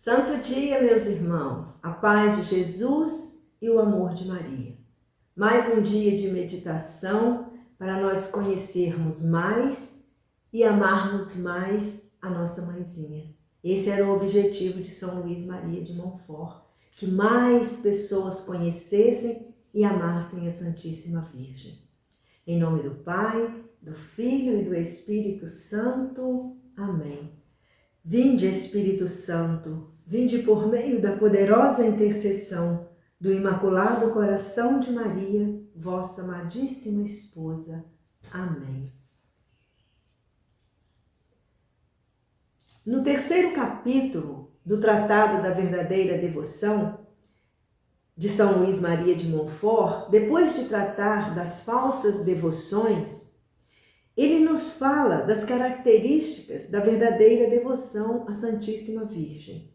Santo dia, meus irmãos, a paz de Jesus e o amor de Maria. Mais um dia de meditação para nós conhecermos mais e amarmos mais a nossa mãezinha. Esse era o objetivo de São Luís Maria de Montfort, que mais pessoas conhecessem e amassem a Santíssima Virgem. Em nome do Pai, do Filho e do Espírito Santo. Amém. Vinde, Espírito Santo, vinde por meio da poderosa intercessão do Imaculado Coração de Maria, vossa amadíssima esposa. Amém. No terceiro capítulo do Tratado da Verdadeira Devoção, de São Luís Maria de Montfort, depois de tratar das falsas devoções, ele nos fala das características da verdadeira devoção à Santíssima Virgem.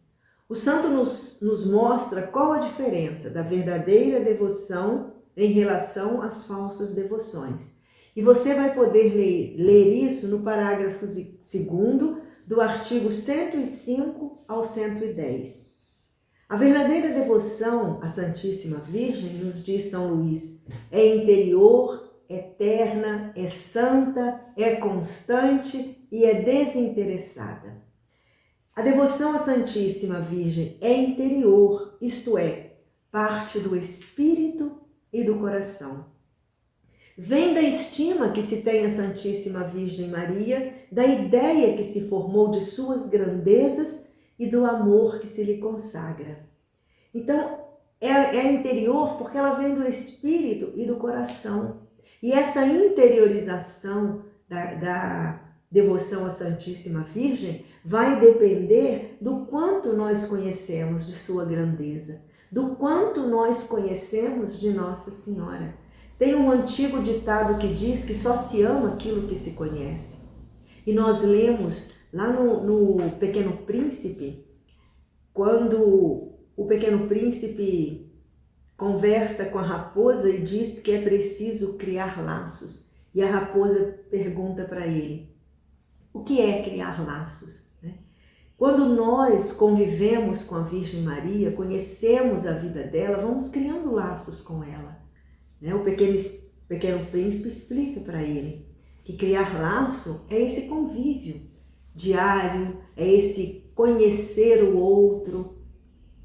O santo nos mostra qual a diferença da verdadeira devoção em relação às falsas devoções. E você vai poder ler isso no parágrafo 2º do artigo 105 ao 110. A verdadeira devoção à Santíssima Virgem, nos diz São Luís, é interior, eterna, é santa, é constante e é desinteressada. A devoção à Santíssima Virgem é interior, isto é, parte do espírito e do coração. Vem da estima que se tem à Santíssima Virgem Maria, da ideia que se formou de suas grandezas e do amor que se lhe consagra. Então, é interior porque ela vem do espírito e do coração. E essa interiorização da devoção à Santíssima Virgem vai depender do quanto nós conhecemos de sua grandeza, do quanto nós conhecemos de Nossa Senhora. Tem um antigo ditado que diz que só se ama aquilo que se conhece. E nós lemos lá no Pequeno Príncipe, quando o Pequeno Príncipe conversa com a raposa e diz que é preciso criar laços. E a raposa pergunta para ele, o que é criar laços? Quando nós convivemos com a Virgem Maria, conhecemos a vida dela, vamos criando laços com ela. O Pequeno Príncipe explica para ele que criar laço é esse convívio diário, é esse conhecer o outro.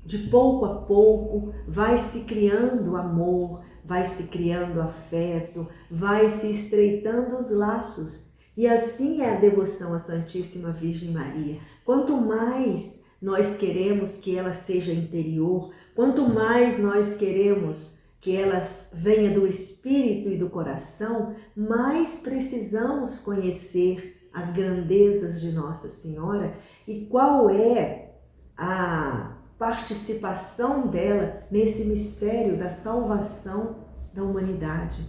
De pouco a pouco vai se criando amor, vai se criando afeto, vai se estreitando os laços. E assim é a devoção à Santíssima Virgem Maria. Quanto mais nós queremos que ela seja interior, quanto mais nós queremos que ela venha do espírito e do coração, mais precisamos conhecer as grandezas de Nossa Senhora e qual é a participação dela nesse mistério da salvação da humanidade.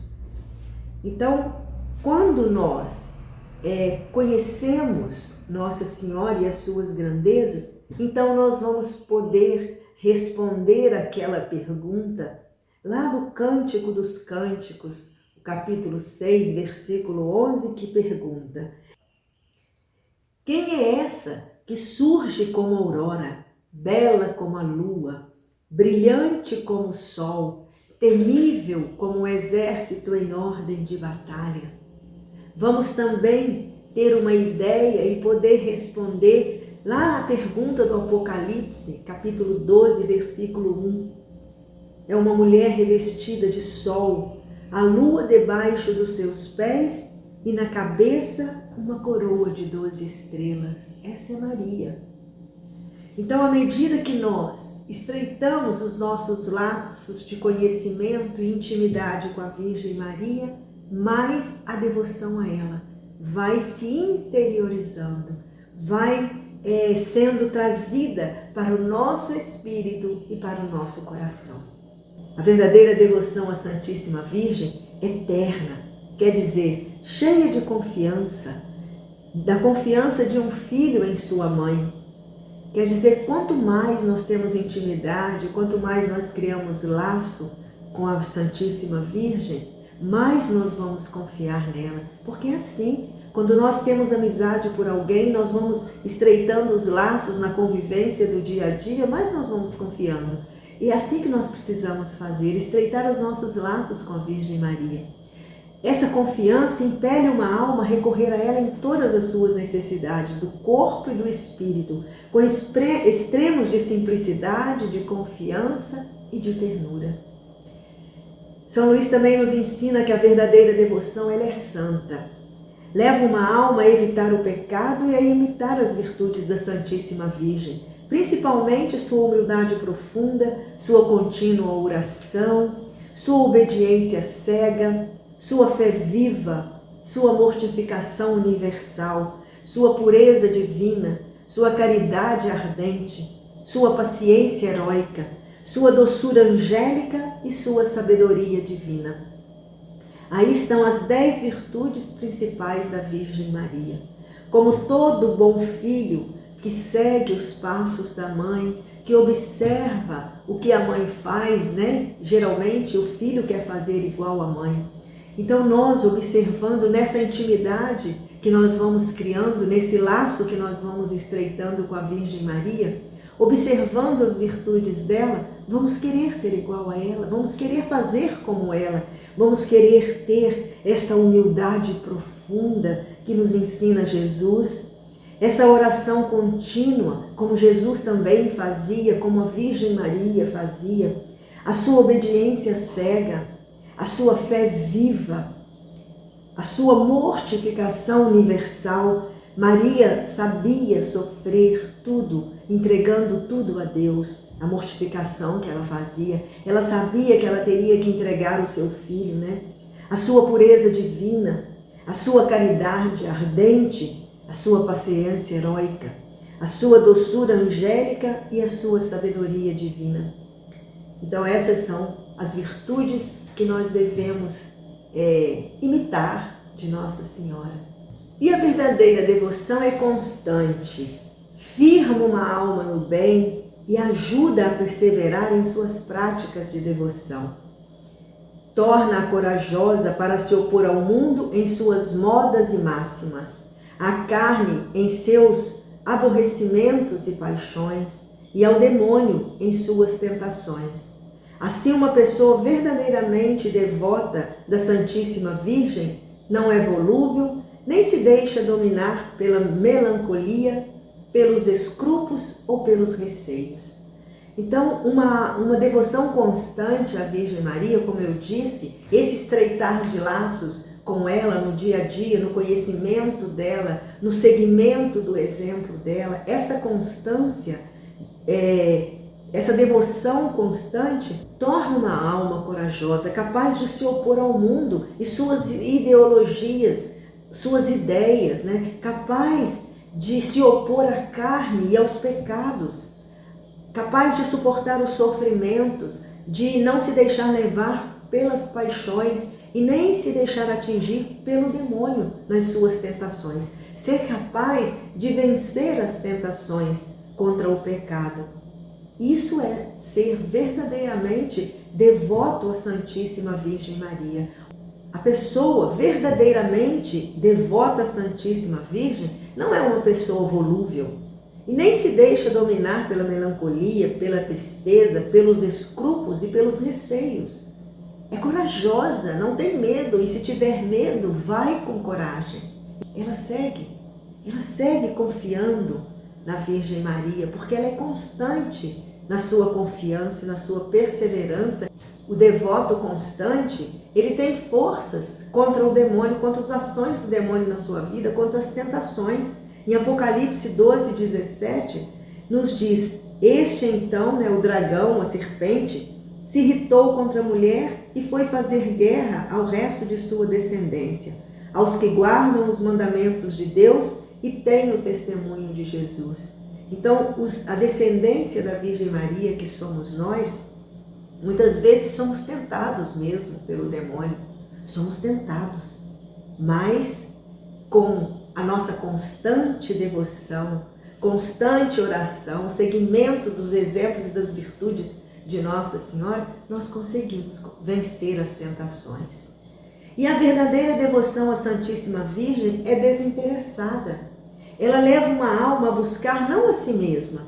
Então, quando nós conhecemos Nossa Senhora e as suas grandezas, então nós vamos poder responder aquela pergunta lá do Cântico dos Cânticos, o capítulo 6, versículo 11, que pergunta: quem é essa que surge como aurora, bela como a lua, brilhante como o sol, temível como um exército em ordem de batalha? Vamos também ter uma ideia e poder responder lá a pergunta do Apocalipse, capítulo 12, versículo 1. É uma mulher revestida de sol, a lua debaixo dos seus pés e na cabeça uma coroa de 12 estrelas. Essa é Maria. Então, à medida que nós estreitamos os nossos laços de conhecimento e intimidade com a Virgem Maria, mais a devoção a ela vai se interiorizando, vai sendo trazida para o nosso espírito e para o nosso coração. A verdadeira devoção à Santíssima Virgem, eterna, quer dizer, cheia de confiança, da confiança de um filho em sua mãe. Quer dizer, quanto mais nós temos intimidade, quanto mais nós criamos laço com a Santíssima Virgem, mais nós vamos confiar nela. Porque é assim, Quando nós temos amizade por alguém, nós vamos estreitando os laços na convivência do dia a dia, mas nós vamos confiando. E é assim que nós precisamos fazer, estreitar os nossos laços com a Virgem Maria. Essa confiança impele uma alma a recorrer a ela em todas as suas necessidades, do corpo e do espírito, com extremos de simplicidade, de confiança e de ternura. São Luís também nos ensina que a verdadeira devoção ela é santa. Leva uma alma a evitar o pecado e a imitar as virtudes da Santíssima Virgem, principalmente sua humildade profunda, sua contínua oração, sua obediência cega, sua fé viva, sua mortificação universal, sua pureza divina, sua caridade ardente, sua paciência heróica, sua doçura angélica e sua sabedoria divina. Aí estão as 10 virtudes principais da Virgem Maria. Como todo bom filho que segue os passos da mãe, que observa o que a mãe faz, né? Geralmente o filho quer fazer igual à mãe. Então nós, observando nessa intimidade que nós vamos criando, nesse laço que nós vamos estreitando com a Virgem Maria, observando as virtudes dela, vamos querer ser igual a ela, vamos querer fazer como ela, vamos querer ter esta humildade profunda que nos ensina Jesus, essa oração contínua, como Jesus também fazia, como a Virgem Maria fazia, a sua obediência cega, a sua fé viva, a sua mortificação universal. Maria sabia sofrer tudo, entregando tudo a Deus, a mortificação que ela fazia. Ela sabia que ela teria que entregar o seu filho, né? A sua pureza divina, a sua caridade ardente, a sua paciência heróica, a sua doçura angélica e a sua sabedoria divina. Então essas são as virtudes que nós devemos imitar de Nossa Senhora. E a verdadeira devoção é constante, firma uma alma no bem e ajuda a perseverar em suas práticas de devoção. Torna-a corajosa para se opor ao mundo em suas modas e máximas, à carne em seus aborrecimentos e paixões, e ao demônio em suas tentações. Assim, uma pessoa verdadeiramente devota da Santíssima Virgem não é volúvel, nem se deixa dominar pela melancolia, pelos escrúpulos ou pelos receios. Então, uma devoção constante à Virgem Maria, como eu disse, esse estreitar de laços com ela no dia a dia, no conhecimento dela, no seguimento do exemplo dela, essa constância, essa devoção constante torna uma alma corajosa, capaz de se opor ao mundo e suas ideologias, suas ideias, né? Capaz de se opor à carne e aos pecados, capaz de suportar os sofrimentos, de não se deixar levar pelas paixões e nem se deixar atingir pelo demônio nas suas tentações. Ser capaz de vencer as tentações contra o pecado. Isso é ser verdadeiramente devoto à Santíssima Virgem Maria. A pessoa verdadeiramente devota à Santíssima Virgem não é uma pessoa volúvel e nem se deixa dominar pela melancolia, pela tristeza, pelos escrúpulos e pelos receios. É corajosa, não tem medo, e se tiver medo, vai com coragem. Ela segue confiando na Virgem Maria, porque ela é constante na sua confiança, na sua perseverança. O devoto constante, ele tem forças contra o demônio, contra as ações do demônio na sua vida, contra as tentações. Em Apocalipse 12:17, nos diz, este então, o dragão, a serpente, se irritou contra a mulher e foi fazer guerra ao resto de sua descendência, aos que guardam os mandamentos de Deus e têm o testemunho de Jesus. Então, a descendência da Virgem Maria, que somos nós, muitas vezes somos tentados mesmo pelo demônio, somos tentados, mas com a nossa constante devoção, constante oração, seguimento dos exemplos e das virtudes de Nossa Senhora, nós conseguimos vencer as tentações. E a verdadeira devoção à Santíssima Virgem é desinteressada. Ela leva uma alma a buscar não a si mesma,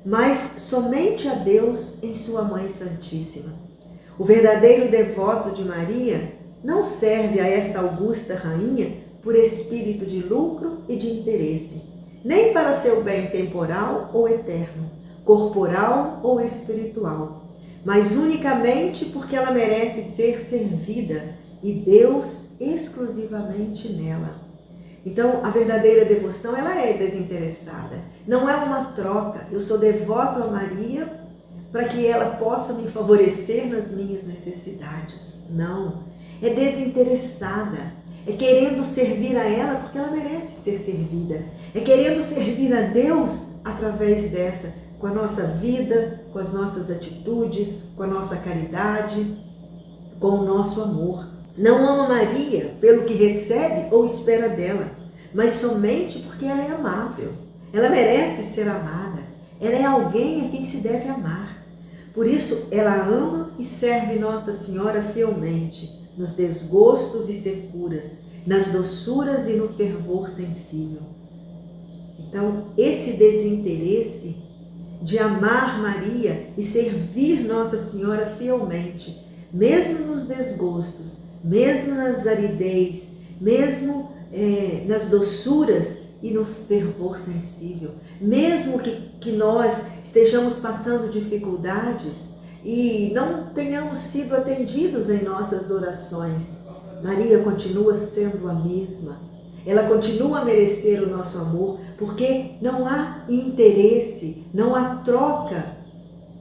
mas somente a Deus em sua Mãe Santíssima. O verdadeiro devoto de Maria não serve a esta augusta rainha por espírito de lucro e de interesse, nem para seu bem temporal ou eterno, corporal ou espiritual, mas unicamente porque ela merece ser servida e Deus exclusivamente nela. Então, a verdadeira devoção, ela é desinteressada. Não é uma troca. Eu sou devoto a Maria para que ela possa me favorecer nas minhas necessidades. Não. É desinteressada. É querendo servir a ela porque ela merece ser servida. É querendo servir a Deus através dessa, com a nossa vida, com as nossas atitudes, com a nossa caridade, com o nosso amor. Não ama Maria pelo que recebe ou espera dela, mas somente porque ela é amável. Ela merece ser amada. Ela é alguém a quem se deve amar. Por isso, ela ama e serve Nossa Senhora fielmente, nos desgostos e securas, nas doçuras e no fervor sensível. Então, esse desinteresse de amar Maria e servir Nossa Senhora fielmente, mesmo nos desgostos, mesmo nas aridez, mesmo nas doçuras e no fervor sensível, mesmo que nós estejamos passando dificuldades e não tenhamos sido atendidos em nossas orações, Maria continua sendo a mesma. Ela continua a merecer o nosso amor, porque não há interesse, não há troca,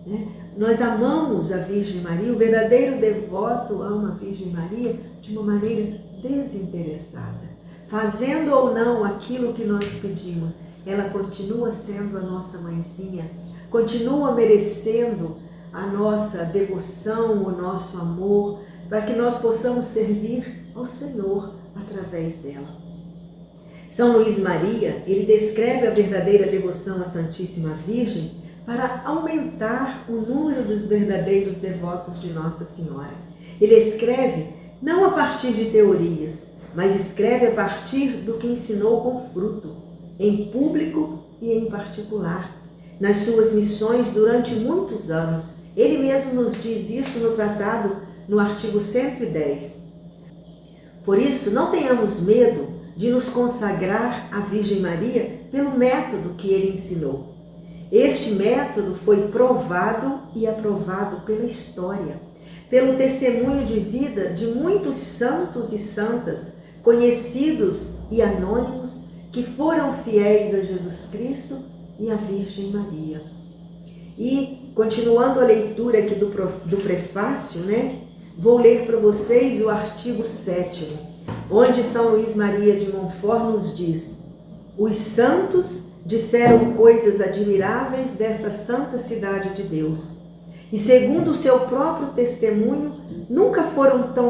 né? Nós amamos a Virgem Maria, o verdadeiro devoto ama a Virgem Maria de uma maneira desinteressada. Fazendo ou não aquilo que nós pedimos, ela continua sendo a nossa mãezinha, continua merecendo a nossa devoção, o nosso amor, para que nós possamos servir ao Senhor através dela. São Luís Maria, ele descreve a verdadeira devoção à Santíssima Virgem para aumentar o número dos verdadeiros devotos de Nossa Senhora. Ele escreve não a partir de teorias, mas escreve a partir do que ensinou com fruto, em público e em particular, nas suas missões durante muitos anos. Ele mesmo nos diz isso no tratado, no artigo 110. Por isso, não tenhamos medo de nos consagrar à Virgem Maria pelo método que ele ensinou. Este método foi provado e aprovado pela história, pelo testemunho de vida de muitos santos e santas, conhecidos e anônimos, que foram fiéis a Jesus Cristo e à Virgem Maria. E, continuando a leitura aqui do prefácio, vou ler para vocês o artigo 7º, onde São Luís Maria de Montfort nos diz: os santos disseram coisas admiráveis desta santa cidade de Deus, e segundo o seu próprio testemunho, nunca foram tão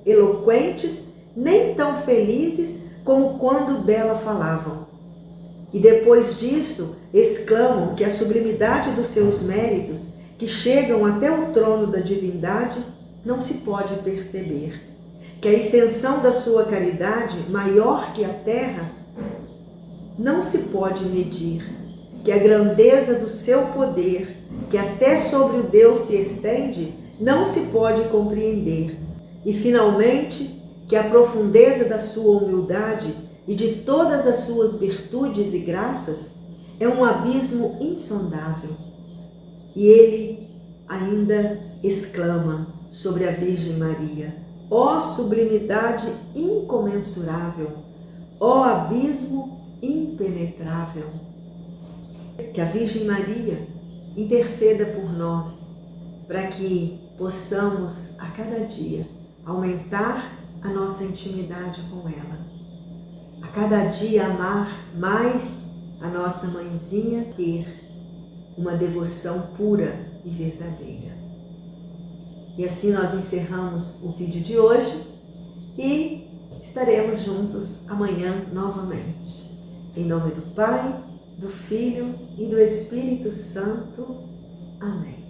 eloquentes nem tão felizes como quando dela falavam. E depois disso, exclamam que a sublimidade dos seus méritos, que chegam até o trono da divindade, não se pode perceber, que a extensão da sua caridade, maior que a terra, não se pode medir, que a grandeza do seu poder, que até sobre o Deus se estende, não se pode compreender, e finalmente, que a profundeza da sua humildade e de todas as suas virtudes e graças é um abismo insondável. E ele ainda exclama sobre a Virgem Maria: ó sublimidade incomensurável, ó abismo impenetrável. Que a Virgem Maria interceda por nós, para que possamos a cada dia aumentar a nossa intimidade com ela, a cada dia amar mais a nossa mãezinha, ter uma devoção pura e verdadeira. E assim nós encerramos o vídeo de hoje e estaremos juntos amanhã novamente. Em nome do Pai, do Filho e do Espírito Santo. Amém.